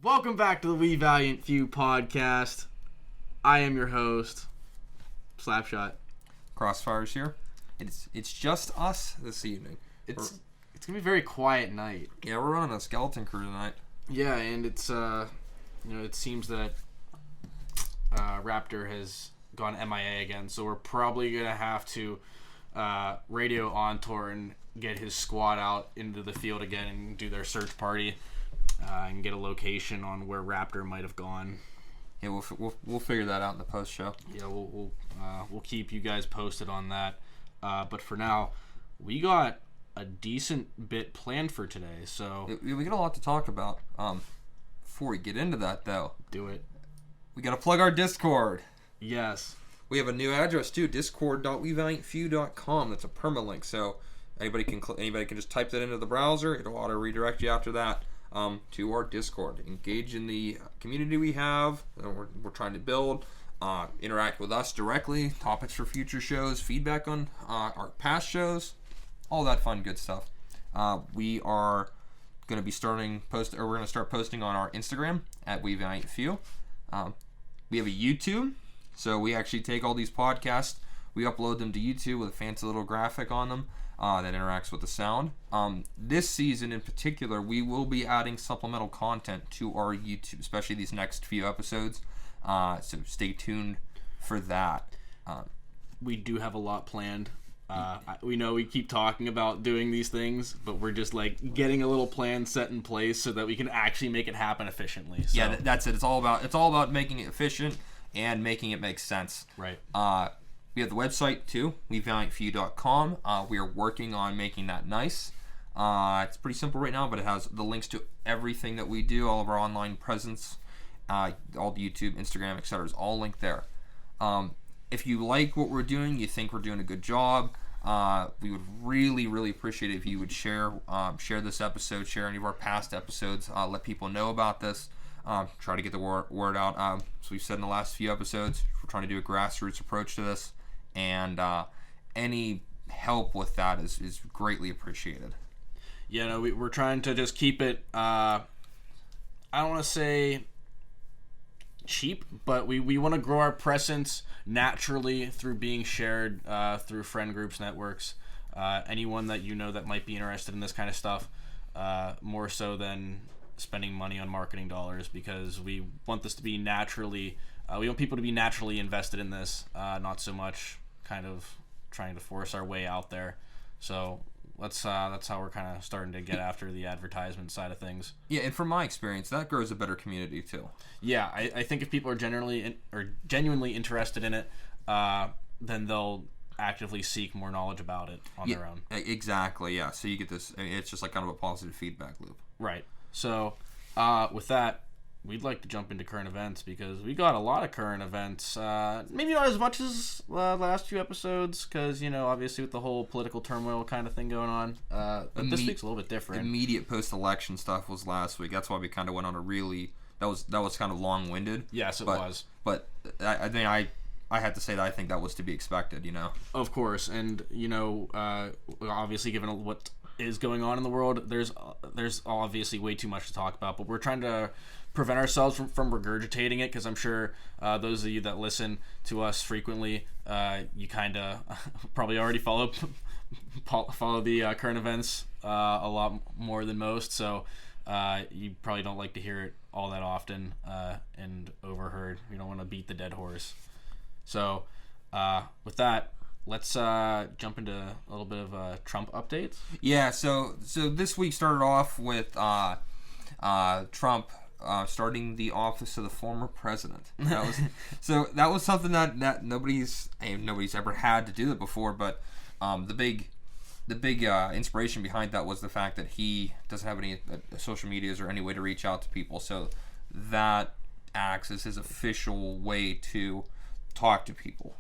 Welcome back to the We Valiant Few Podcast. I am your host, SlapShot. Crossfire's here. It's just us this evening. It's gonna be a very quiet night. Yeah, we're running a skeleton crew tonight. Yeah, and it's it seems that Raptor has gone MIA again, so we're probably gonna have to radio on tour and get his squad out into the field again and do their search party. And get a location on where Raptor might have gone. Yeah, we'll figure that out in the post show. Yeah, we'll keep you guys posted on that. But for now, we got a decent bit planned for today. So we got a lot to talk about. Before we get into that, though, do it. We got to plug our Discord. Yes. We have a new address too. Discord.wevaliantfew.com. That's a permalink. So anybody can just type that into the browser. It'll auto redirect you after that. To our Discord. Engage in the community we have, we're trying to build, interact with us directly, topics for future shows, feedback on our past shows, all that fun good stuff. We are going to be we're going to start posting on our Instagram at We Valiant Few. We have a YouTube, so we actually take all these podcasts, we upload them to YouTube with a fancy little graphic on them. That interacts with the sound. This season in particular, we will be adding supplemental content to our YouTube, especially these next few episodes. So stay tuned for that. We do have a lot planned. We know we keep talking about doing these things, but we're just like getting a little plan set in place so that we can actually make it happen efficiently. So. Yeah, that's it. It's all about making it efficient and making it make sense. Right. We have the website too, WeValiantFew.com. We are working on making that nice. It's pretty simple right now, but it has the links to everything that we do, all of our online presence, all the YouTube, Instagram, etc. is all linked there. If you like what we're doing, you think we're doing a good job, we would really, really appreciate it if you would share this episode, share any of our past episodes, let people know about this. Try to get the word out. So we've said in the last few episodes, we're trying to do a grassroots approach to this, and any help with that is greatly appreciated. Yeah, no, we're trying to just keep it, I don't want to say cheap, but we want to grow our presence naturally through being shared through friend groups, networks, anyone that you know that might be interested in this kind of stuff, more so than spending money on marketing dollars, because we want this to be naturally, we want people to be naturally invested in this, not so much kind of trying to force our way out there. So that's how we're kind of starting to get after the advertisement side of things. Yeah, and from my experience, that grows a better community too. Yeah, I think if people are genuinely interested in it, then they'll actively seek more knowledge about it on their own. Exactly, yeah. So you get this, it's just like kind of a positive feedback loop. Right. So, with that, we'd like to jump into current events, because we got a lot of current events. Maybe not as much as last few episodes, because, obviously with the whole political turmoil kind of thing going on. But this week's a little bit different. Immediate post-election stuff was last week. That's why we kind of went on a really... That was kind of long-winded. Yes, it was. But I think I had to say that I think that was to be expected, Of course. And, obviously given what is going on in the world, there's obviously way too much to talk about, but we're trying to prevent ourselves from regurgitating it, because I'm sure those of you that listen to us frequently, you kind of probably already follow the current events a lot more than most, so you probably don't like to hear it all that often and overheard. You don't want to beat the dead horse. So with that, let's jump into a little bit of Trump updates. Yeah, so this week started off with Trump starting the office of the former president. That was something that nobody's ever had to do that before. But the big inspiration behind that was the fact that he doesn't have any social medias or any way to reach out to people. So that acts as his official way to talk to people.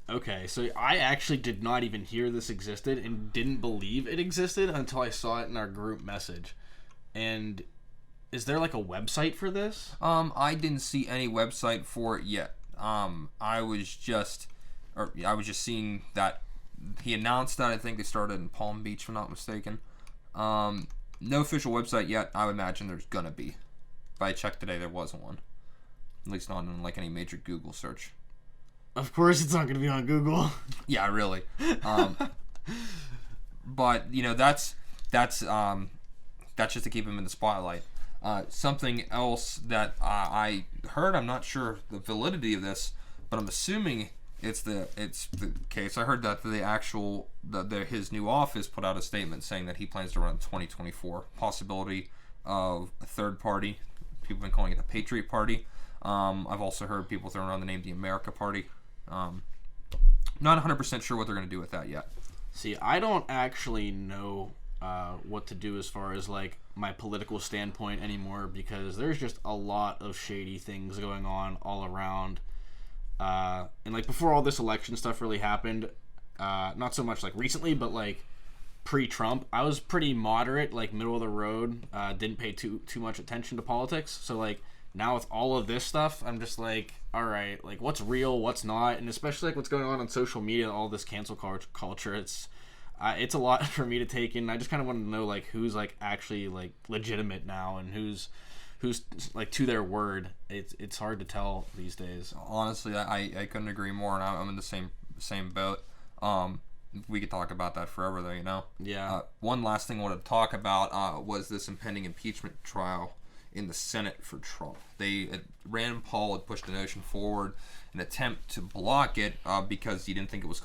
Okay, so I actually did not even hear this existed and didn't believe it existed until I saw it in our group message. And is there like a website for this? I didn't see any website for it yet. I was just seeing that he announced that. I think they started in Palm Beach, if I'm not mistaken. No official website yet. I would imagine there's gonna be. but I checked today, there wasn't one. At least not in like any major Google search. Of course, it's not going to be on Google. Yeah, really. But that's just to keep him in the spotlight. Something else that I heard, I'm not sure the validity of this, but I'm assuming it's the case. I heard that his new office put out a statement saying that he plans to run in 2024. Possibility of a third party. People have been calling it the Patriot Party. I've also heard people throwing around the name the America Party. Not 100% sure what they're going to do with that yet. See, I don't actually know what to do as far as like my political standpoint anymore, because there's just a lot of shady things going on all around. And like before all this election stuff really happened, not so much like recently, but like pre-Trump, I was pretty moderate, like middle of the road. Didn't pay too much attention to politics. So like now with all of this stuff, I'm just like, all right, like what's real, what's not, and especially like what's going on social media, all this cancel culture. It's a lot for me to take in. I just kind of want to know like who's like actually like legitimate now and who's like to their word. It's hard to tell these days. Honestly, I couldn't agree more, and I'm in the same boat. We could talk about that forever, though. Yeah. One last thing I wanted to talk about was this impending impeachment trial in the Senate for Trump. Rand Paul had pushed the notion forward, an attempt to block it because he didn't think it was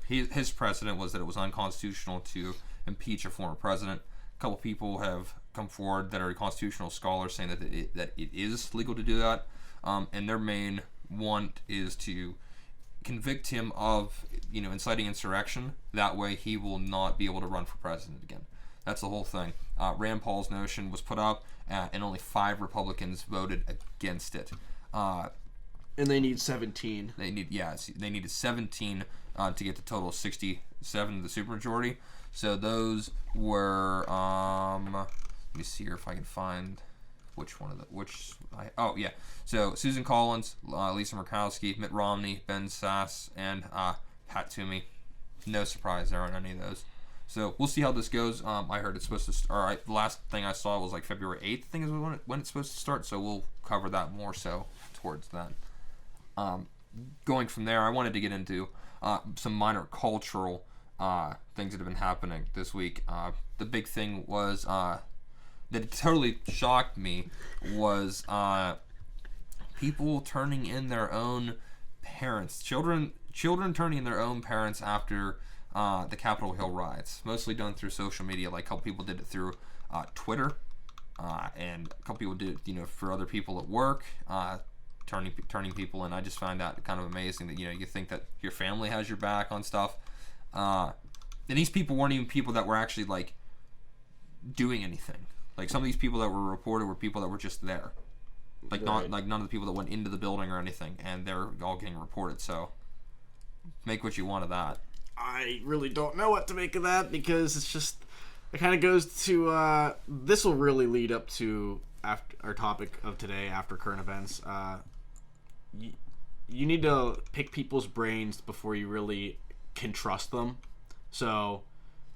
his precedent was that it was unconstitutional to impeach a former president. A couple people have come forward that are constitutional scholars saying that it is legal to do that, and their main want is to convict him of inciting insurrection. That way he will not be able to run for president again. That's the whole thing. Rand Paul's notion was put up, and only 5 Republicans voted against it. And they need 17. They needed 17 to get the total of 67 of the supermajority. So those were let me see here if I can find So Susan Collins, Lisa Murkowski, Mitt Romney, Ben Sasse, and Pat Toomey. No surprise there on any of those. So we'll see how this goes. I heard it's supposed to start. The last thing I saw was like February 8th, I think is when it's supposed to start. So we'll cover that more so towards that. Going from there, I wanted to get into some minor cultural things that have been happening this week. The big thing was that it totally shocked me was people turning in their own parents, children turning in their own parents after the Capitol Hill riots, mostly done through social media. Like a couple people did it through Twitter, and a couple people did it, for other people at work, turning people in. I just find that kind of amazing that you think that your family has your back on stuff, and these people weren't even people that were actually like doing anything. Like some of these people that were reported were people that were just there, like right. None of the people that went into the building or anything, and they're all getting reported. So make what you want of that. I really don't know what to make of that, because it kind of goes to this will really lead up to after our topic of today, after current events. You need to pick people's brains before you really can trust them. So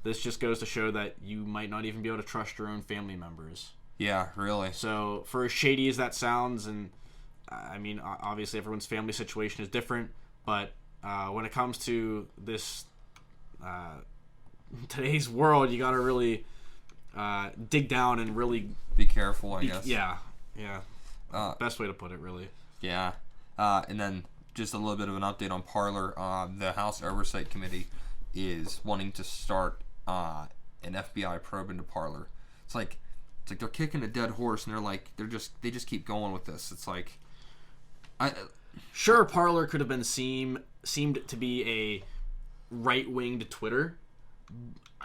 this just goes to show that you might not even be able to trust your own family members. Yeah, really. So for as shady as that sounds, and I mean obviously everyone's family situation is different, but when it comes to this today's world, you gotta really dig down and really be careful, I guess. Yeah. Best way to put it, really. Yeah. And then just a little bit of an update on Parler. The House Oversight Committee is wanting to start an FBI probe into Parler. It's like they're kicking a dead horse, and they just keep going with this. It's like, sure, Parler could have been seemed to be a right-winged Twitter.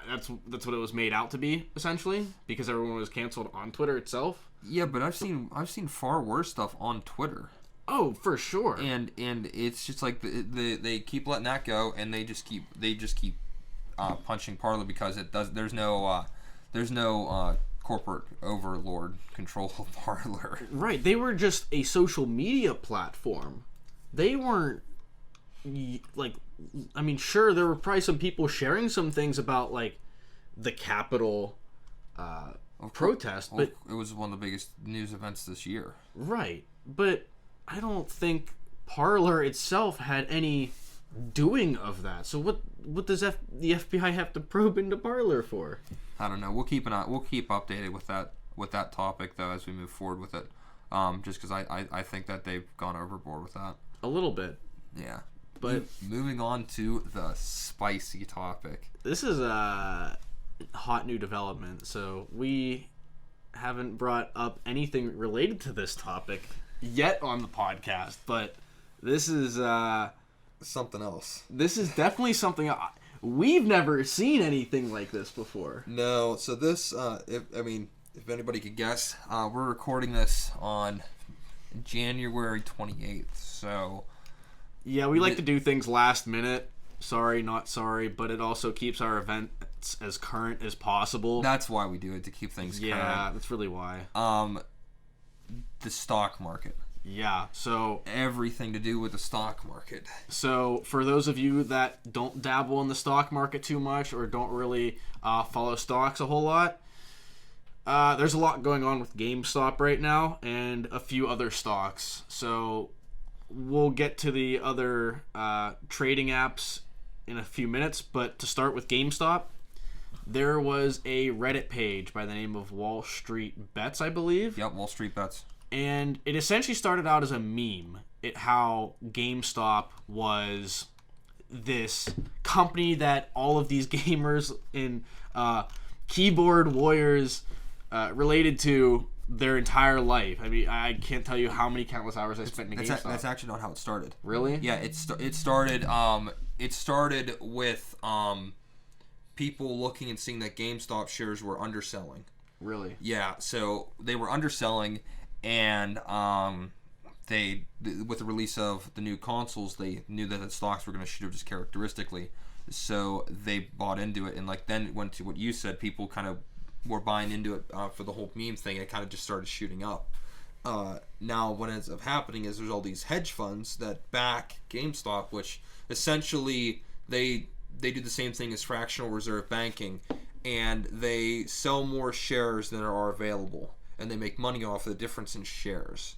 That's what it was made out to be, essentially, because everyone was canceled on Twitter itself. Yeah, but I've seen far worse stuff on Twitter. Oh, for sure. And it's just like they keep letting that go, and they just keep punching Parler because there's no corporate overlord control of Parler. Right. They were just a social media platform. They weren't like, I mean, sure, there were probably some people sharing some things about like the Capitol protest. But it was one of the biggest news events this year. Right. But I don't think Parler itself had any doing of that. So what does the FBI have to probe into Parler for? I don't know. We'll keep updated with that topic though as we move forward with it. Just because I think that they've gone overboard with that. A little bit. Yeah. But moving on to the spicy topic. This is a hot new development, so we haven't brought up anything related to this topic yet on the podcast, but this is something else. This is definitely something we've never seen anything like this before. No, so this, if anybody could guess, we're recording this on January 28th, so... Yeah, we like to do things last minute. Sorry, not sorry, but it also keeps our events as current as possible. That's why we do it, to keep things current. Yeah, that's really why. The stock market. Yeah, so... Everything to do with the stock market. So, for those of you that don't dabble in the stock market too much or don't really follow stocks a whole lot, there's a lot going on with GameStop right now and a few other stocks. So... We'll get to the other trading apps in a few minutes, but to start with GameStop, there was a Reddit page by the name of Wall Street Bets, I believe. Yep, Wall Street Bets. And it essentially started out as a meme, how GameStop was this company that all of these gamers and keyboard warriors related to their entire life. I mean, I can't tell you how many countless hours I spent in GameStop. That's actually not how it started. Really? Yeah, it started. It started with people looking and seeing that GameStop shares were underselling. Really? Yeah. So they were underselling, and with the release of the new consoles, they knew that the stocks were going to shoot up just characteristically. So they bought into it, and then it went to what you said. People kind of were buying into it for the whole meme thing, and it kind of just started shooting up. Now, what ends up happening is there's all these hedge funds that back GameStop, which essentially they do the same thing as fractional reserve banking, and they sell more shares than are available, and they make money off of the difference in shares,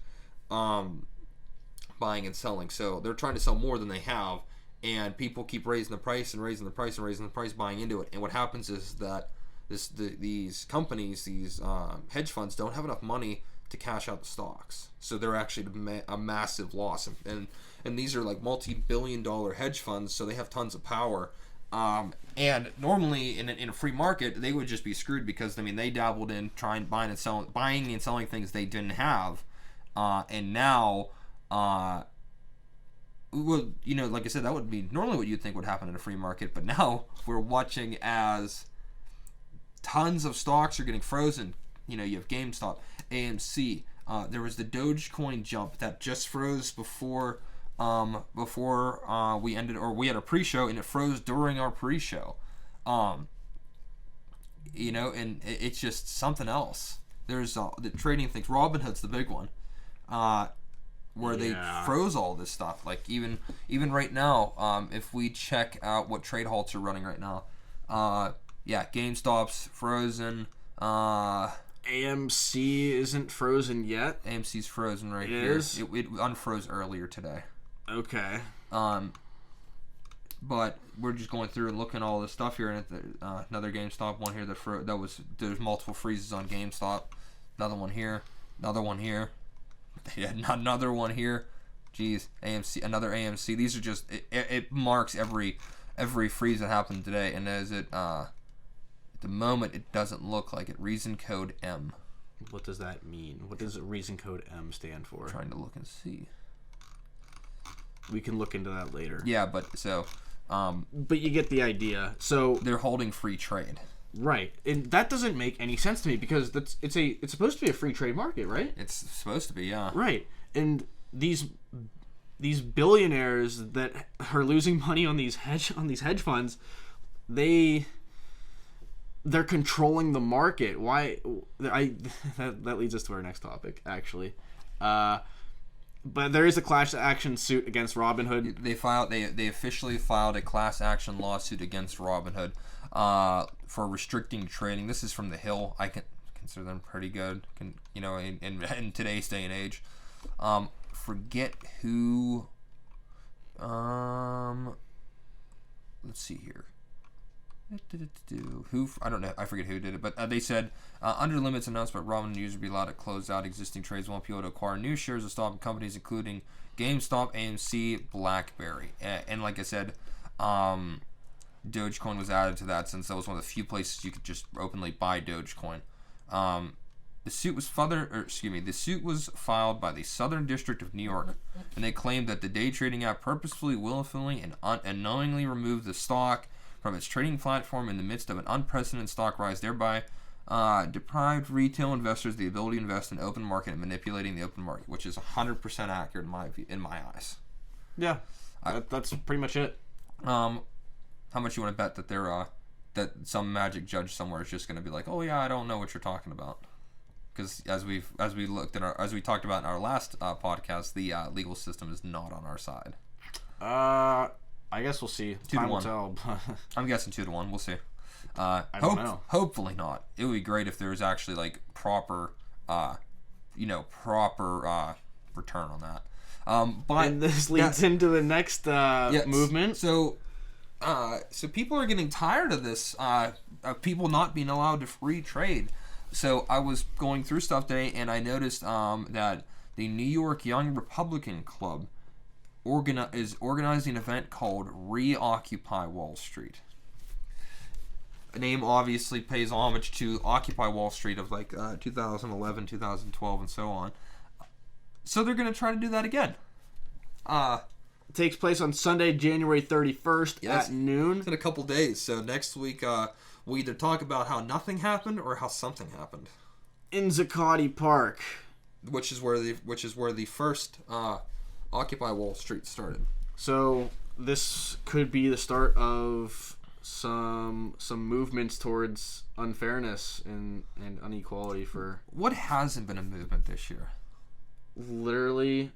buying and selling. So they're trying to sell more than they have, and people keep raising the price and raising the price and raising the price, buying into it. And what happens is that these companies, these hedge funds, don't have enough money to cash out the stocks, so they're actually a massive loss. And these are like multi-billion-dollar hedge funds, so they have tons of power. And normally in a free market, they would just be screwed because they dabbled in buying and selling things they didn't have, and now. Well, like I said, that would be normally what you'd think would happen in a free market, but now we're watching as tons of stocks are getting frozen. You have GameStop, AMC. There was the Dogecoin jump that just froze before we ended, or we had a pre-show, and it froze during our pre-show. And it's just something else. There's the trading things. Robinhood's the big one, where they froze all this stuff. Like even right now, if we check out what trade halts are running right now. GameStop's frozen. AMC isn't frozen yet. AMC's frozen right here. It unfroze earlier today. Okay. But we're just going through and looking at all this stuff here, and another GameStop one here there's multiple freezes on GameStop. Another one here. Another one here. Yeah, another one here. Jeez, AMC, another AMC. These are just it marks every freeze that happened today, and as it at the moment, it doesn't look like it. Reason code M. What does that mean? What does reason code M stand for? I'm trying to look and see. We can look into that later. Yeah, but so... but you get the idea. So they're holding free trade. Right. And that doesn't make any sense to me because it's supposed to be a free trade market, right? It's supposed to be, yeah. Right. And these billionaires that are losing money on these hedge funds, they're controlling the market. Why? That leads us to our next topic, actually. But there is a class action suit against Robinhood. They officially filed a class action lawsuit against Robinhood for restricting trading. This is from The Hill. I can consider them pretty good, in today's day and age. Forget who. Let's see here. Who, I don't know, I forget who did it, but they said under limits announcement, Robin and users will be allowed to close out existing trades, won't be able to acquire new shares of stock companies including GameStop, AMC, BlackBerry, and like I said, Dogecoin was added to that since that was one of the few places you could just openly buy Dogecoin. The suit was filed by the Southern District of New York, and they claimed that the day trading app purposefully, willfully, and unknowingly removed the stock from its trading platform in the midst of an unprecedented stock rise, thereby deprived retail investors the ability to invest in the open market and manipulating the open market, which is 100% accurate in my eyes. Yeah, that's pretty much it. How much you want to bet that that some magic judge somewhere is just going to be like, oh yeah, I don't know what you're talking about? Because as we talked about in our last podcast, the legal system is not on our side. I guess we'll see. 2-1. Will tell. I'm guessing 2-1. We'll see. I don't know. Hopefully not. It would be great if there was actually like proper return on that. But and this leads into the next movement. So people are getting tired of this. Of people not being allowed to free trade. So I was going through stuff today, and I noticed that the New York Young Republican Club is organizing an event called Reoccupy Wall Street. The name obviously pays homage to Occupy Wall Street of like 2011, 2012, and so on. So they're going to try to do that again. It takes place on Sunday, January 31st at noon. It's in a couple days. So next week, we either talk about how nothing happened or how something happened. In Zuccotti Park, which is where the first Occupy Wall Street started. So this could be the start of some movements towards unfairness and inequality for... What hasn't been a movement this year? Literally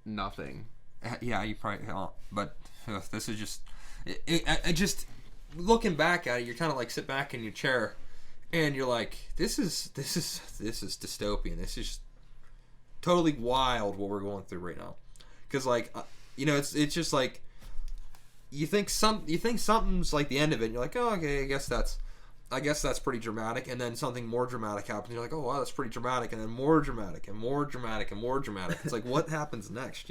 nothing. Yeah, you probably... but this is just... I just... Looking back at it, you're kind of like sit back in your chair and you're like, this is dystopian. This is just totally wild what we're going through right now. Because like, it's just like, you think something's like the end of it, and you're like, oh, okay, I guess that's pretty dramatic, and then something more dramatic happens, and you're like, oh wow, that's pretty dramatic, and then more dramatic, and more dramatic, and more dramatic. It's like, what happens next,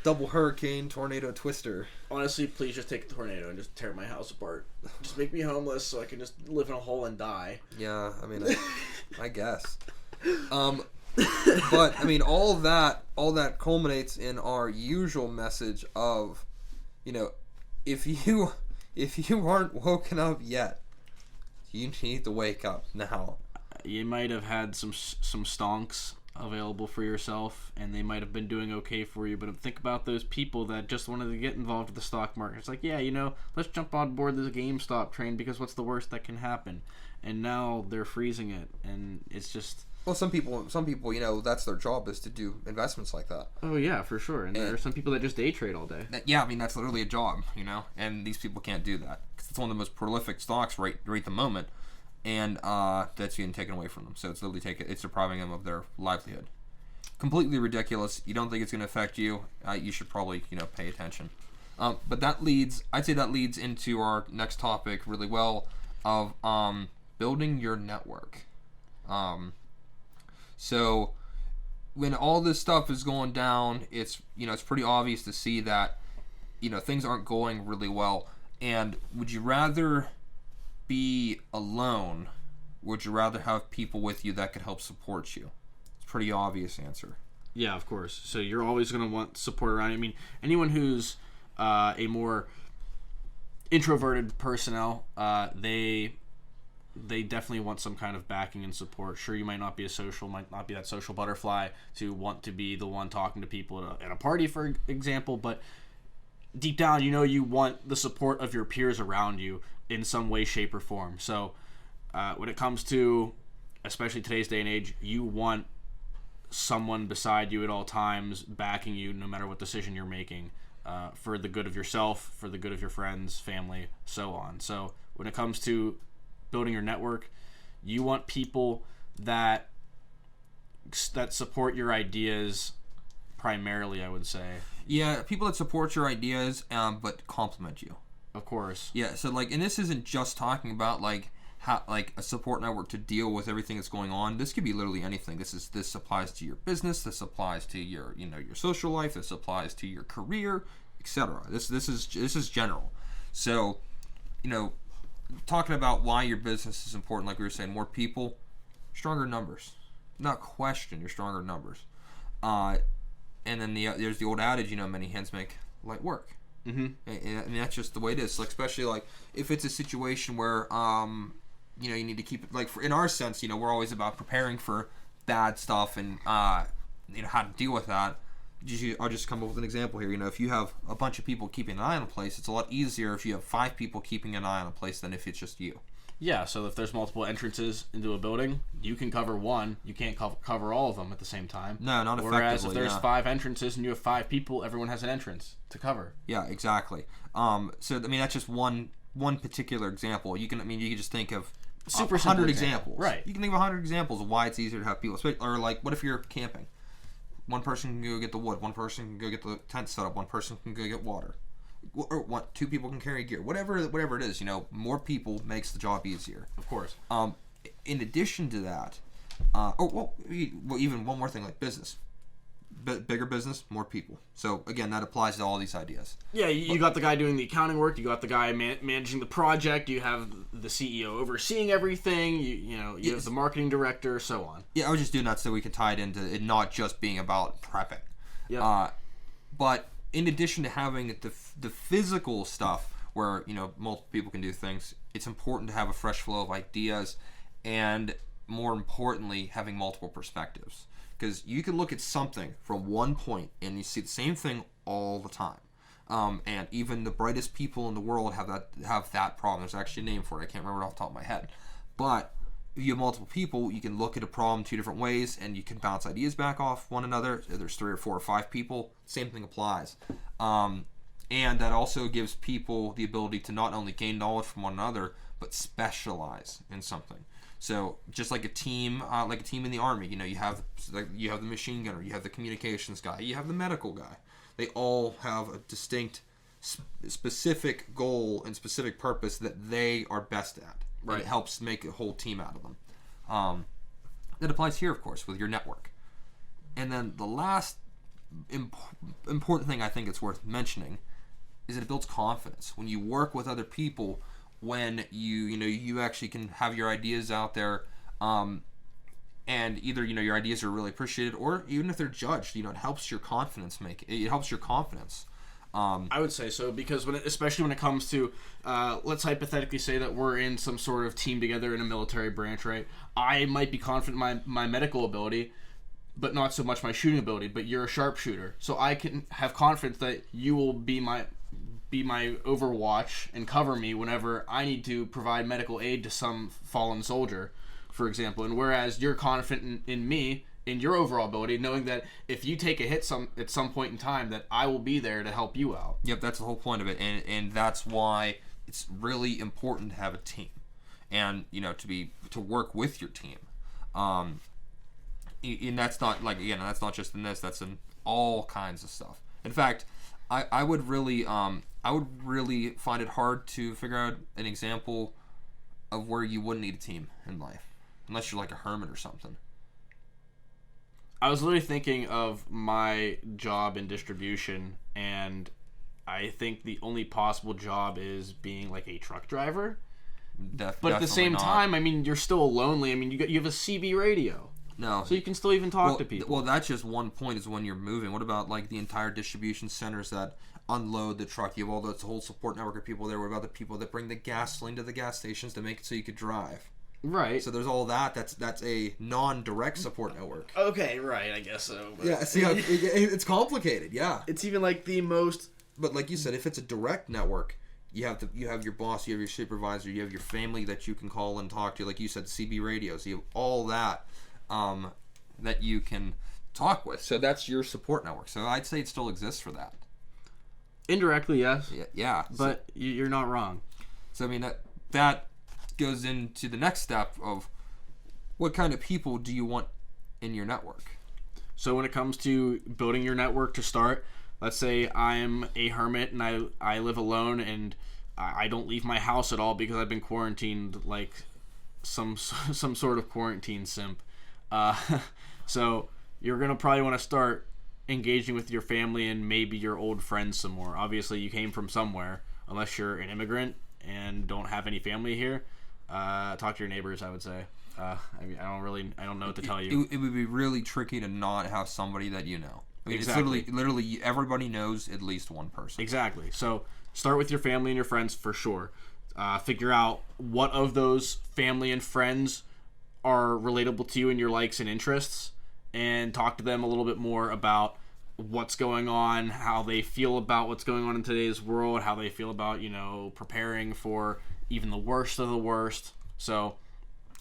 Double hurricane, tornado, twister. Honestly, please just take a tornado and just tear my house apart. Just make me homeless so I can just live in a hole and die. Yeah, I mean, I guess. But I mean, all that culminates in our usual message of, if you aren't woken up yet, you need to wake up now. You might have had some stonks available for yourself, and they might have been doing okay for you, but think about those people that just wanted to get involved with the stock market. It's like, yeah, let's jump on board the GameStop train because what's the worst that can happen? And now they're freezing it, and it's just... Well, some people, that's their job, is to do investments like that. Oh yeah, for sure. And there are some people that just day trade all day. Yeah, I mean, that's literally a job, and these people can't do that because it's one of the most prolific stocks right at the moment. And that's being taken away from them. So it's literally it's depriving them of their livelihood. Completely ridiculous. You don't think it's going to affect you? You should probably pay attention. But I'd say that leads into our next topic really well of building your network. So when all this stuff is going down, it's pretty obvious to see that things aren't going really well. And would you rather be alone? Would you rather have people with you that could help support you? It's a pretty obvious answer. Yeah, of course. So you're always going to want support around you. I mean, anyone who's a more introverted personnel, they definitely want some kind of backing and support. Sure, you might not be that social butterfly to want to be the one talking to people at a party, for example, but deep down, you want the support of your peers around you in some way, shape, or form. So when it comes to, especially today's day and age, you want someone beside you at all times, backing you no matter what decision you're making, for the good of yourself, for the good of your friends, family, so on. So when it comes to building your network, You want people that support your ideas primarily, I would say. Yeah, people that support your ideas, but compliment you. Of course. Yeah, so like, and this isn't just talking about like how like a support network to deal with everything that's going on. This could be literally anything. This applies to your business. This applies to your your social life. This applies to your career, etc. This is general. So, talking about why your business is important, like we were saying, more people, stronger numbers. Not question, your stronger numbers. And then there's the old adage, many hands make light work. Mm-hmm. And that's just the way it is. Like, especially like if it's a situation where you need to keep it, like, in our sense, we're always about preparing for bad stuff and how to deal with that. I'll just come up with an example here. If you have a bunch of people keeping an eye on a place, it's a lot easier if you have 5 people keeping an eye on a place than if it's just you. Yeah, so if there's multiple entrances into a building, you can cover one. You can't cover all of them at the same time. No, not effectively. Whereas if there's 5 entrances and you have 5 people, everyone has an entrance to cover. Yeah, exactly. So that's just one particular example. You can just think of super 100 examples. Right. You can think of 100 examples of why it's easier to have people. Or like, what if you're camping? One person can go get the wood. One person can go get the tent set up. One person can go get water. Or 2 people can carry gear. Whatever it is, more people makes the job easier. Of course. In addition to that, even one more thing, like business. Bigger business, more people. So again, that applies to all these ideas. Yeah, you got the guy doing the accounting work. You got the guy managing the project. You have the CEO overseeing everything. You have the marketing director, so on. Yeah, I was just doing that so we could tie it into it not just being about prepping. Yeah. But in addition to having the physical stuff where multiple people can do things, it's important to have a fresh flow of ideas, and more importantly, having multiple perspectives. Because you can look at something from one point and you see the same thing all the time. And even the brightest people in the world have that problem. There's actually a name for it. I can't remember it off the top of my head. But if you have multiple people, you can look at a problem 2 different ways, and you can bounce ideas back off one another. If there's 3 or 4 or 5 people, same thing applies. And that also gives people the ability to not only gain knowledge from one another, but specialize in something. So just like a team in the Army, you have the machine gunner, you have the communications guy, you have the medical guy. They all have a distinct, specific goal and specific purpose that they are best at. Right. And it helps make a whole team out of them. That applies here, of course, with your network. And then the last important thing I think it's worth mentioning is that it builds confidence. When you work with other people, when you actually can have your ideas out there, and either your ideas are really appreciated, or even if they're judged, it helps your confidence it helps your confidence. I would say so, because especially when it comes to, let's hypothetically say that we're in some sort of team together in a military branch, right? I might be confident in my medical ability, but not so much my shooting ability. But you're a sharpshooter, so I can have confidence that you will be my overwatch and cover me whenever I need to provide medical aid to some fallen soldier, for example. And whereas you're confident in me, in your overall ability, knowing that if you take a hit at some point in time, that I will be there to help you out. Yep, that's the whole point of it, and that's why it's really important to have a team, and to work with your team. And that's not that's not just in this. That's in all kinds of stuff. In fact, I would really find it hard to figure out an example of where you wouldn't need a team in life, unless you're like a hermit or something. I was literally thinking of my job in distribution, and I think the only possible job is being like a truck driver. But at the same time, you're still lonely. You have a CB radio. No. So you can still even talk to people. Well, that's just one point, is when you're moving. What about like the entire distribution centers that unload the truck? You have all this whole support network of people there. What about the people that bring the gasoline to the gas stations to make it so you could drive? Right. So there's all that. That's a non-direct support network. Okay, right. I guess so. But... Yeah. See, it's complicated. Yeah. It's even like the most. But like you said, if it's a direct network, you have your boss, you have your supervisor, you have your family that you can call and talk to. Like you said, CB radios. You have all that that you can talk with. So that's your support network. So I'd say it still exists for that. Indirectly, yes. Yeah. But you're not wrong. So that goes into the next step of what kind of people do you want in your network? So when it comes to building your network to start, let's say I'm a hermit and I live alone and I don't leave my house at all because I've been quarantined like some sort of quarantine simp. So you're going to probably want to start engaging with your family and maybe your old friends some more. Obviously, you came from somewhere, unless you're an immigrant and don't have any family here. Talk to your neighbors, I would say. I don't know what to tell you. It would be really tricky to not have somebody that you know. I mean, Exactly. It's literally everybody knows at least one person. Exactly. So start with your family and your friends for sure. Figure out what of those family and friends are relatable to you and your likes and interests, and talk to them a little bit more about what's going on, how they feel about what's going on in today's world, how they feel about, preparing for even the worst of the worst. So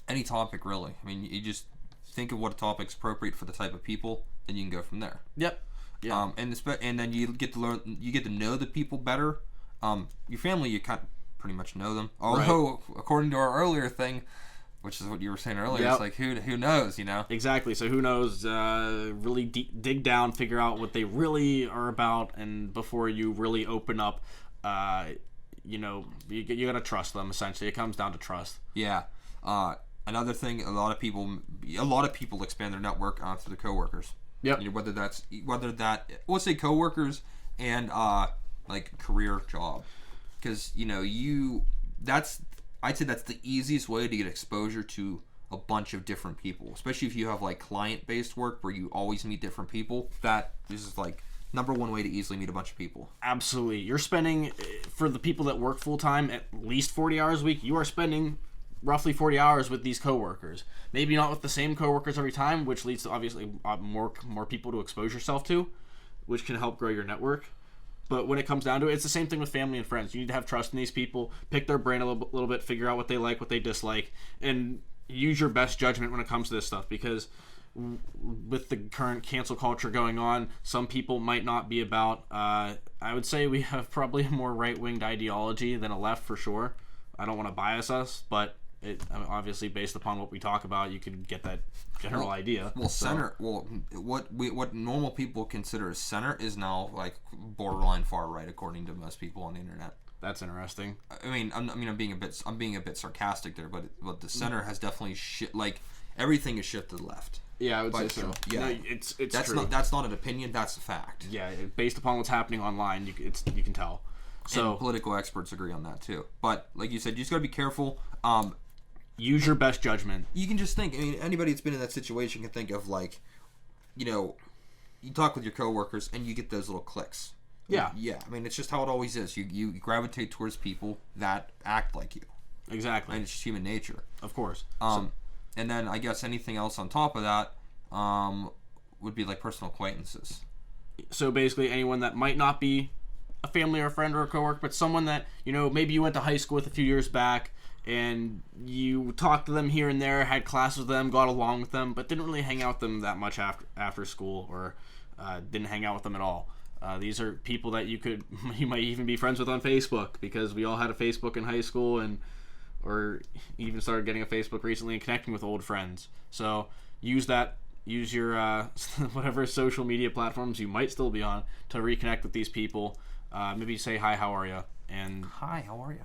any topic, really. I mean, you just think of what a topic's appropriate for the type of people, then you can go from there. Yep. Yeah. And then you get to know the people better. Your family, you kind of pretty much know them. Although, according to our earlier thing, which is what you were saying earlier, Yep. It's like who knows, Exactly. So who knows? Really dig down, figure out what they really are about, and before you really open up, you gotta trust them. Essentially, it comes down to trust. Yeah. Another thing, a lot of people expand their network through their coworkers. Yep. Let's say coworkers and like career job, because I'd say that's the easiest way to get exposure to a bunch of different people, especially if you have like client-based work where you always meet different people. That is like number one way to easily meet a bunch of people. Absolutely. You're spending, for the people that work full-time, at least 40 hours a week. You are spending roughly 40 hours with these coworkers. Maybe not with the same coworkers every time, which leads to obviously more people to expose yourself to, which can help grow your network. But when it comes down to it, it's the same thing with family and friends. You need to have trust in these people, pick their brain a little bit, figure out what they like, what they dislike, and use your best judgment when it comes to this stuff, because with the current cancel culture going on, some people might not be about, I would say we have probably a more right-winged ideology than a left for sure. I don't want to bias us, but obviously based upon what we talk about, you can get that general idea. What normal people consider as center is now like borderline far right, according to most people on the internet. That's interesting. I mean, I'm being a bit sarcastic there, but the center has definitely everything is shifted left. Yeah, I would say so. Yeah, no, it's that's true. That's not an opinion. That's a fact. Yeah, based upon what's happening online, you can tell. So and political experts agree on that too. But like you said, you just gotta be careful. Use your best judgment. You can just think. I mean, anybody that's been in that situation can think of like, you talk with your coworkers and you get those little clicks. Yeah. Yeah. I mean, it's just how it always is. You gravitate towards people that act like you. Exactly. And it's just human nature. Of course. And then I guess anything else on top of that would be like personal acquaintances. So basically, anyone that might not be a family or a friend or a coworker, but someone that maybe you went to high school with a few years back, and you talked to them here and there, had classes with them, got along with them, but didn't really hang out with them that much after school, or didn't hang out with them at all. These are people that you might even be friends with on Facebook, because we all had a Facebook in high school, or even started getting a Facebook recently and connecting with old friends. So use your whatever social media platforms you might still be on to reconnect with these people. Maybe say, hi, how are you? And hi, how are you?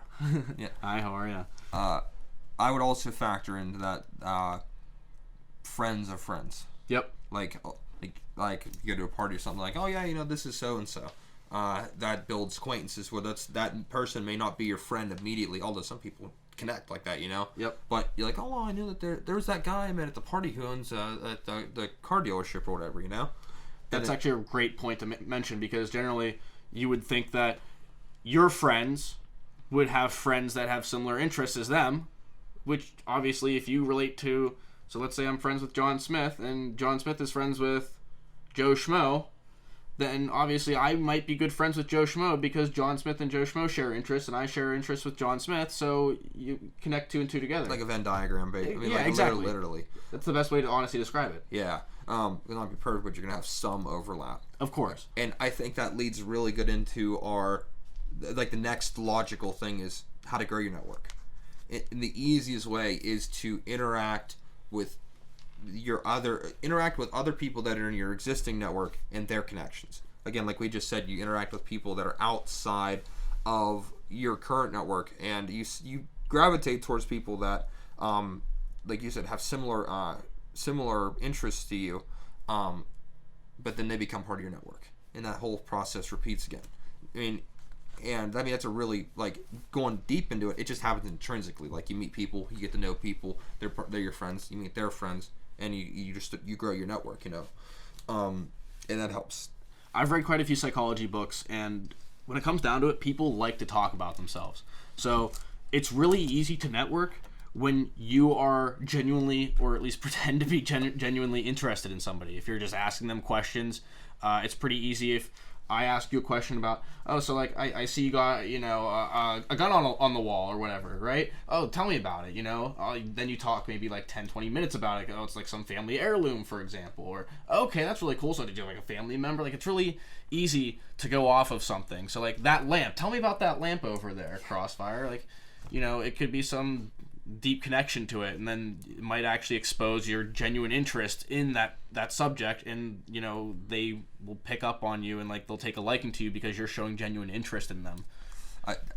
Yeah. Hi, how are you? I would also factor into that friends of friends. Yep. Like you go to a party or something, like, oh yeah, this is so and so. That builds acquaintances. Well, that person may not be your friend immediately, although some people connect like that, Yep. But you're like, oh, I knew that there's that guy I met at the party who owns the car dealership or whatever, That's actually a great point to mention, because generally you would think that your friends would have friends that have similar interests as them, which obviously if you relate to, so let's say I'm friends with John Smith and John Smith is friends with Joe Schmo, then obviously I might be good friends with Joe Schmo because John Smith and Joe Schmo share interests and I share interests with John Smith, so you connect two and two together. Like a Venn diagram, baby. I mean, yeah, exactly. Literally. That's the best way to honestly describe it. Yeah. It'll not be perfect, but you're going to have some overlap. Of course. And I think that leads really good into the next logical thing is how to grow your network. And the easiest way is to interact with other people that are in your existing network and their connections. Again, like we just said, you interact with people that are outside of your current network, and you gravitate towards people that, like you said, have similar interests to you, but then they become part of your network, and that whole process repeats again. That's a really, like, going deep into it. It just happens intrinsically. Like, you meet people, you get to know people, they're your friends, you meet their friends, and you grow your network, and that helps. I've read quite a few psychology books, and when it comes down to it, people like to talk about themselves. So it's really easy to network when you are genuinely, or at least pretend to be genuinely interested in somebody. If you're just asking them questions, it's pretty easy. If I ask you a question about, I see you got, a gun on the wall or whatever, right? Oh, tell me about it, Then you talk maybe like 10, 20 minutes about it. Oh, it's like some family heirloom, for example. Or, okay, that's really cool. So did you have like a family member? Like, it's really easy to go off of something. So like that lamp, tell me about that lamp over there, Crossfire. Like, it could be some deep connection to it, and then it might actually expose your genuine interest in that subject, and they will pick up on you, and like they'll take a liking to you because you're showing genuine interest in them.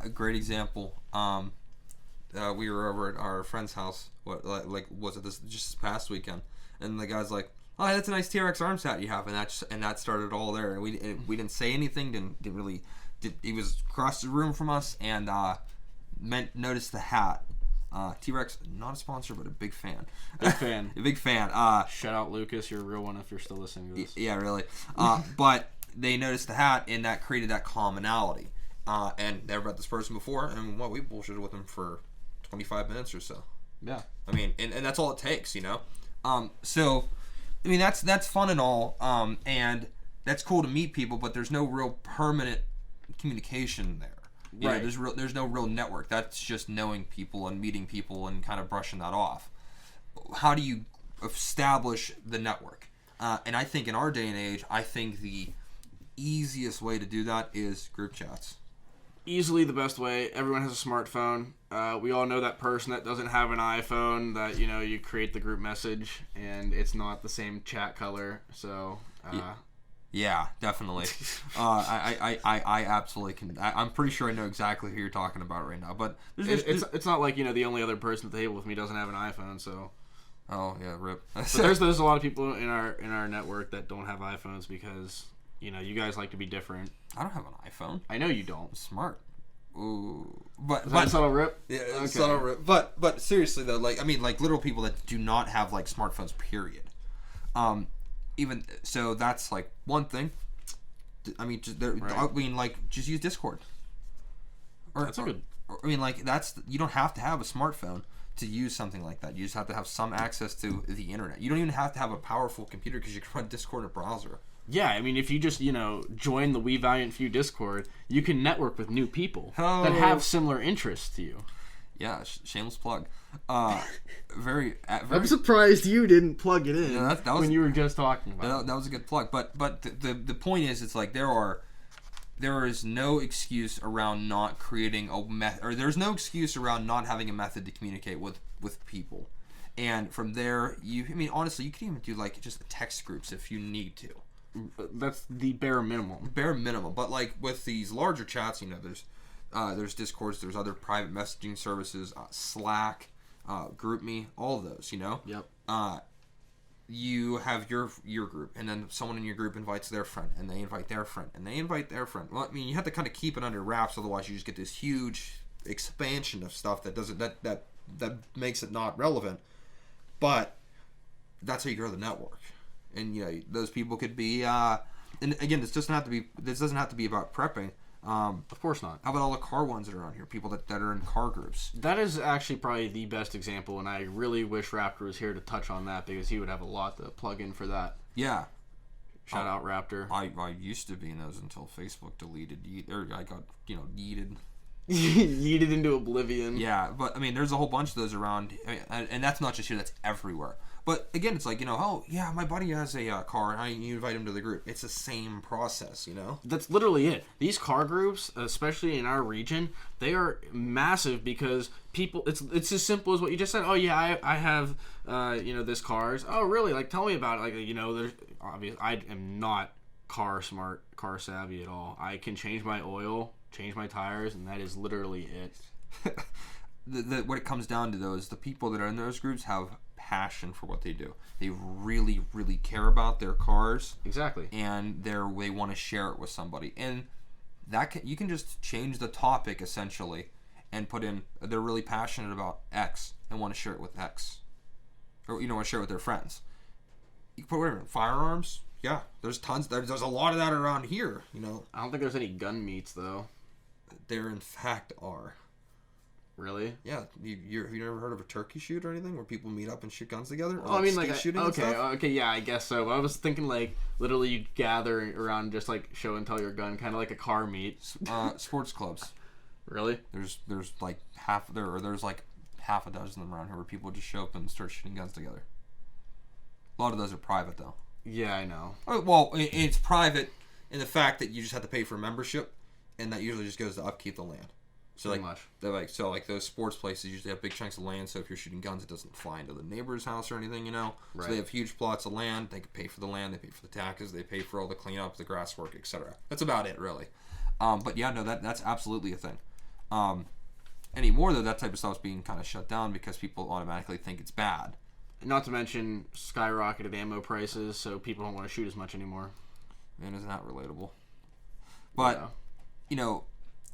A great example, we were over at our friend's house, was it this past weekend, and the guy's like, oh, that's a nice T-Rex arm set you have, and that started all there, and we didn't say anything, didn't really, he was across the room from us, and noticed the hat. T-Rex, not a sponsor, but a big fan. Big fan. A big fan. Shout out Lucas, you're a real one if you're still listening to this. Yeah, really. But they noticed the hat, and that created that commonality. And never met this person before, and we bullshitted with them for 25 minutes or so. Yeah. And that's all it takes, So, that's fun and all, and that's cool to meet people, but there's no real permanent communication there. Right. There's no real network. That's just knowing people and meeting people and kind of brushing that off. How do you establish the network? And I think in our day and age, I think the easiest way to do that is group chats. Easily the best way. Everyone has a smartphone. We all know that person that doesn't have an iPhone that, you create the group message and it's not the same chat color. So, Yeah, definitely. I absolutely can. I'm pretty sure I know exactly who you're talking about right now. But it's not like the only other person at the table with me doesn't have an iPhone. So. Oh yeah, rip. But there's a lot of people in our network that don't have iPhones because you guys like to be different. I don't have an iPhone. I know you don't. I'm smart. Ooh, but subtle rip. Yeah, okay. Subtle rip. But seriously though, like literal people that do not have like smartphones. Period. Even so, that's like one thing. Just use Discord. That's a good. You don't have to have a smartphone to use something like that. You just have to have some access to the internet. You don't even have to have a powerful computer because you can run Discord in a browser. Yeah, if you just join the We Valiant Few Discord, you can network with new people that have similar interests to you. Yeah, shameless plug. Very. I'm surprised you didn't plug it in that was, when you were just talking about it. That was a good plug. But the point is, it's like there is no excuse around not creating a method, or there's no excuse around not having a method to communicate with people. And from there, honestly, you can even do like just text groups if you need to. That's the bare minimum. Bare minimum. But like with these larger chats, there's Discords, there's other private messaging services, Slack, GroupMe, all of those, Yep. You have your group, and then someone in your group invites their friend, and they invite their friend, and they invite their friend. Well, you have to kind of keep it under wraps, otherwise you just get this huge expansion of stuff that makes it not relevant. But that's how you grow the network. And those people could be and again, this doesn't have to be about prepping. Of course not. How about all the car ones that are on here? People that are in car groups. That is actually probably the best example, and I really wish Raptor was here to touch on that because he would have a lot to plug in for that. Yeah. Shout out Raptor. I used to be in those until Facebook deleted. I got yeeted. Yeeted into oblivion. Yeah, but there's a whole bunch of those around, and that's not just here. That's everywhere. But again, it's like, oh yeah, my buddy has a car, and you invite him to the group. It's the same process, That's literally it. These car groups, especially in our region, they are massive because people. It's as simple as what you just said. Oh yeah, I have this cars. Oh really? Like tell me about it. Like there's obvious. I am not car smart, car savvy at all. I can change my oil, change my tires, and that is literally it. What it comes down to though is the people that are in those groups have passion for what they do. They really, really care about their cars. Exactly. And they want to share it with somebody. And you can just change the topic essentially and put in they're really passionate about X and want to share it with X. Or want to share it with their friends. You can put firearms. Yeah, there's tons. There's a lot of that around here. I don't think there's any gun meets though. There in fact are. Really? Yeah. You never heard of a turkey shoot or anything where people meet up and shoot guns together? Well, I mean, shooting okay, yeah, I guess so. But I was thinking like literally you gather around just like show and tell your gun, kind of like a car meet. Sports clubs. Really? There's like there's like half a dozen of them around here where people just show up and start shooting guns together. A lot of those are private though. Yeah, I know. Well, it's private in the fact that you just have to pay for membership, and that usually just goes to upkeep the land. So like those sports places usually have big chunks of land. So if you're shooting guns, it doesn't fly into the neighbor's house or anything, Right. So they have huge plots of land. They can pay for the land. They pay for the taxes. They pay for all the cleanup, the grass work, etc. That's about it, really. But yeah, no, that's absolutely a thing. Anymore though, that type of stuff's being kind of shut down because people automatically think it's bad. Not to mention skyrocketed ammo prices, so people don't want to shoot as much anymore. Man, isn't that relatable? But